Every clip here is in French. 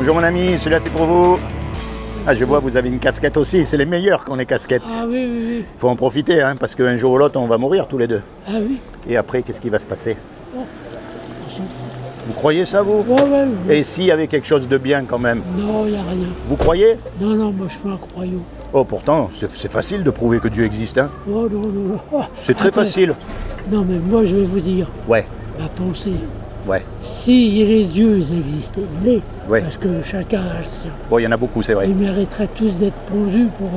Bonjour mon ami, celui-là c'est pour vous. Ah, je vois, vous avez une casquette aussi, c'est les meilleurs qu'on ait casquettes. Ah oui, oui, oui. Il faut en profiter, hein, parce qu'un jour ou l'autre, on va mourir tous les deux. Ah oui. Et après, qu'est-ce qui va se passer? Oh, on s'en fout. Vous croyez ça, vous? Ouais, ouais, oui. Et s'il y avait quelque chose de bien quand même? Non, il n'y a rien. Vous croyez? Non, non, moi je suis un croyant. Oh, pourtant, c'est facile de prouver que Dieu existe, hein? Oh non, non, non. Oh, C'est très après, facile. Non, mais moi je vais vous dire, Ouais, ma pensée. ouais. Si les dieux existaient, Ouais. parce que chacun a le sien, Bon, il y en a beaucoup, c'est vrai. ils mériteraient tous d'être pondus pour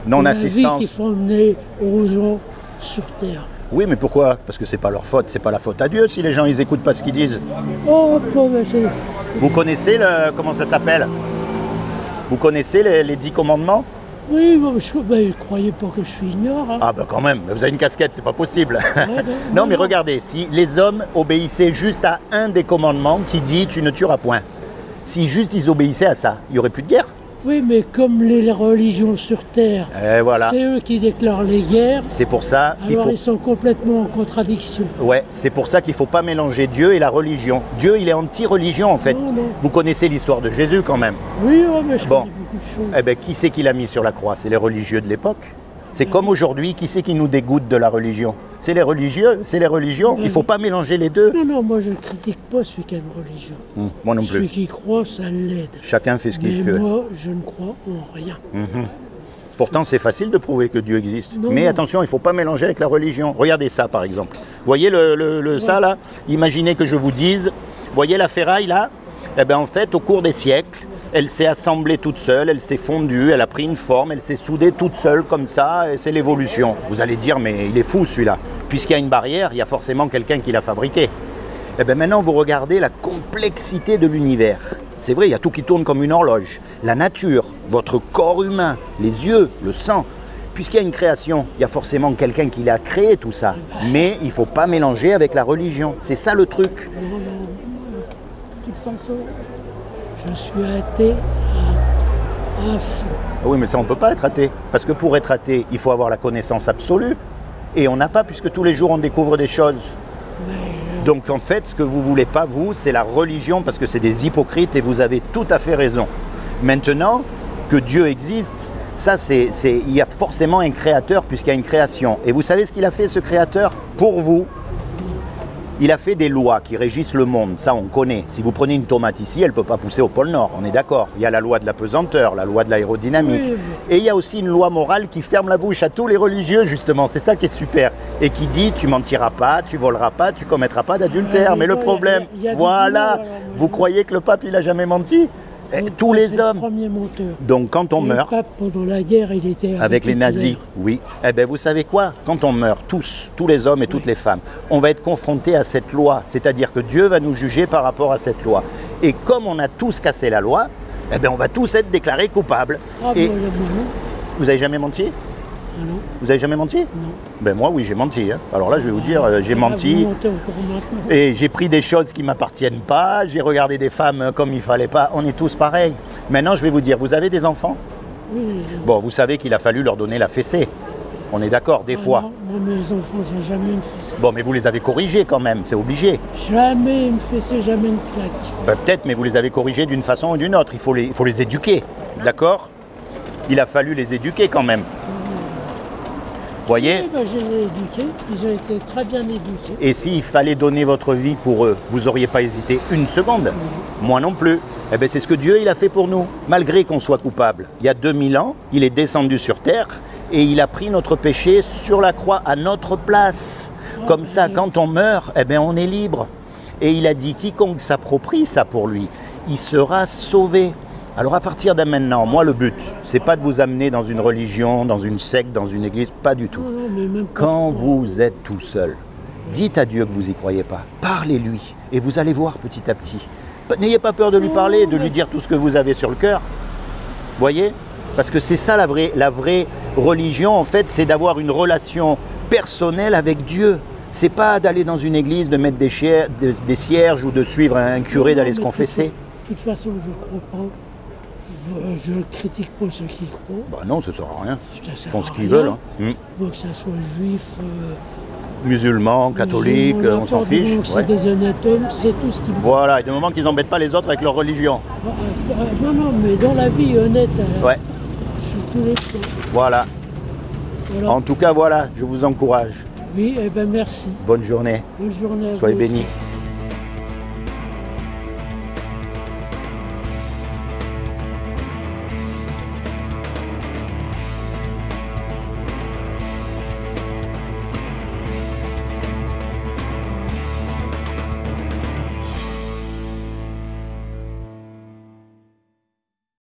Non-assistance. la vie qu'ils font mener aux gens sur Terre. Oui, mais pourquoi? Parce que c'est pas leur faute, c'est pas la faute à Dieu si les gens ils écoutent pas ce qu'ils disent. Oh, mais c'est... Vous connaissez le... comment ça s'appelle? Vous connaissez les 10 commandements? Oui, bon, croyez pas que je suis ignore. Hein. Ah ben quand même, vous avez une casquette, c'est pas possible. Ouais, Non mais regardez, si les hommes obéissaient juste à un des commandements qui dit tu ne tueras point, si juste ils obéissaient à ça, il n'y aurait plus de guerre. Oui, mais comme les religions sur Terre, Et voilà, c'est eux qui déclarent les guerres, c'est pour ça qu'il alors faut... ils sont complètement en contradiction. Ouais, c'est pour ça qu'il ne faut pas mélanger Dieu et la religion. Dieu, il est anti-religion en fait. Non, non. Vous connaissez l'histoire de Jésus quand même. Oui, oh, mais je Bon. connais beaucoup de choses. Eh bien, qui c'est qui l'a mis sur la croix? C'est les religieux de l'époque. C'est comme aujourd'hui, qui c'est qui nous dégoûte de la religion? C'est les religieux, c'est les religions. Il ne faut pas mélanger les deux. Non, non, moi je ne critique pas celui qui a une religion. Moi non Celui plus. qui croit, ça l'aide. Chacun fait ce qu'il Mais fait. moi, je ne crois en rien. Pourtant, c'est facile de prouver que Dieu existe. Non, Mais non. attention, il ne faut pas mélanger avec la religion. Regardez ça, par exemple. Voyez ça, là? Imaginez que je vous dise, voyez la ferraille, là? Eh bien, en fait, au cours des siècles, elle s'est assemblée toute seule, elle s'est fondue, elle a pris une forme, elle s'est soudée toute seule, comme ça, et c'est l'évolution. Vous allez dire, mais il est fou, celui-là. Puisqu'il y a une barrière, il y a forcément quelqu'un qui l'a fabriqué. Eh bien, maintenant, vous regardez la complexité de l'univers. C'est vrai, il y a tout qui tourne comme une horloge. La nature, votre corps humain, les yeux, le sang. Puisqu'il y a une création, il y a forcément quelqu'un qui l'a créé tout ça. Mais il ne faut pas mélanger avec la religion. C'est ça le truc. Non, non, de toute façon, je suis athée à fond. Oui, mais ça, on ne peut pas être athée. Parce que pour être athée, il faut avoir la connaissance absolue. Et on n'a pas, puisque tous les jours, on découvre des choses. Donc, en fait, ce que vous ne voulez pas, vous, c'est la religion, parce que c'est des hypocrites, et vous avez tout à fait raison. Maintenant, que Dieu existe, ça, il y a forcément un créateur, puisqu'il y a une création. Et vous savez ce qu'il a fait, ce créateur? Pour vous, il a fait des lois qui régissent le monde, ça on connaît. Si vous prenez une tomate ici, elle ne peut pas pousser au pôle Nord, on est d'accord. Il y a la loi de la pesanteur, la loi de l'aérodynamique. Oui, oui. Et il y a aussi une loi morale qui ferme la bouche à tous les religieux, justement. C'est ça qui est super. Et qui dit, tu mentiras pas, tu voleras pas, tu commettras pas d'adultère. Mais le problème, il y a du voilà, boulot, alors, vous croyez que le pape, il a jamais menti? Tous les C'est le hommes. premier monteur. Donc quand on Et meurt, le pape, pendant la guerre, il était avec les nazis, Hitler. oui. Eh bien, vous savez quoi? Quand on meurt, tous les hommes et toutes les femmes, on va être confrontés à cette loi. C'est-à-dire que Dieu va nous juger par rapport à cette loi. Et comme on a tous cassé la loi, eh bien, on va tous être déclarés coupables. Ah, Et bon, non. vous avez jamais menti? Ah non, Vous avez jamais menti? non. Ben moi, oui, j'ai menti. Hein. Alors là, je vais vous dire, j'ai Ah, menti. vous mentez encore maintenant. Et j'ai pris des choses qui ne m'appartiennent pas, j'ai regardé des femmes comme il ne fallait pas, on est tous pareils. Maintenant, je vais vous dire, vous avez des enfants? Oui, Bon, vous savez qu'il a fallu leur donner la fessée. On est d'accord, des fois. non, moi, mes enfants n'ont jamais une fessée. Bon, mais vous les avez corrigés quand même, c'est obligé. Jamais une fessée, jamais une claque. Ben, peut-être, mais vous les avez corrigés d'une façon ou d'une autre. Il faut les éduquer, d'accord? Il a fallu les éduquer quand même. Voyez? Oui, ben, je les ai éduqués, ils ont été très bien éduqués. Et s'il fallait donner votre vie pour eux, vous n'auriez pas hésité une seconde? Moi non plus. Eh bien, c'est ce que Dieu il a fait pour nous. Malgré qu'on soit coupable. Il y a 2000 ans, il est descendu sur terre et il a pris notre péché sur la croix à notre place. Comme ça, quand on meurt, eh bien, on est libre. Et il a dit, quiconque s'approprie ça pour lui, il sera sauvé. Alors à partir de maintenant, moi le but, c'est pas de vous amener dans une religion, dans une secte, dans une église, pas du tout. Non, non, mais même pas. Quand vous êtes tout seul, dites à Dieu que vous n'y croyez pas. Parlez-lui et vous allez voir petit à petit. N'ayez pas peur de lui parler, de lui dire tout ce que vous avez sur le cœur. Voyez? Parce que c'est ça la vraie religion, en fait, c'est d'avoir une relation personnelle avec Dieu. C'est pas d'aller dans une église, de mettre des cierges ou de suivre un curé, d'aller se confesser. De toute façon, je ne crois pas. Je ne critique pas ceux qui croient. Bah non, ça ne sert à rien. Ça sert Ils font ce à qu'ils rien. veulent. Hein. Bon, que ça soit juif, Musulmans, catholiques, on s'en fiche. C'est des honnêtes hommes, c'est tout ce qui me... Voilà, et du moment qu'ils n'embêtent pas les autres avec leur religion. Non, non, mais dans la vie honnête, Ouais. sur tous les plans. Voilà. Voilà. En tout cas, voilà, je vous encourage. Oui, eh ben merci. Bonne journée. Bonne journée à Soyez vous. bénis.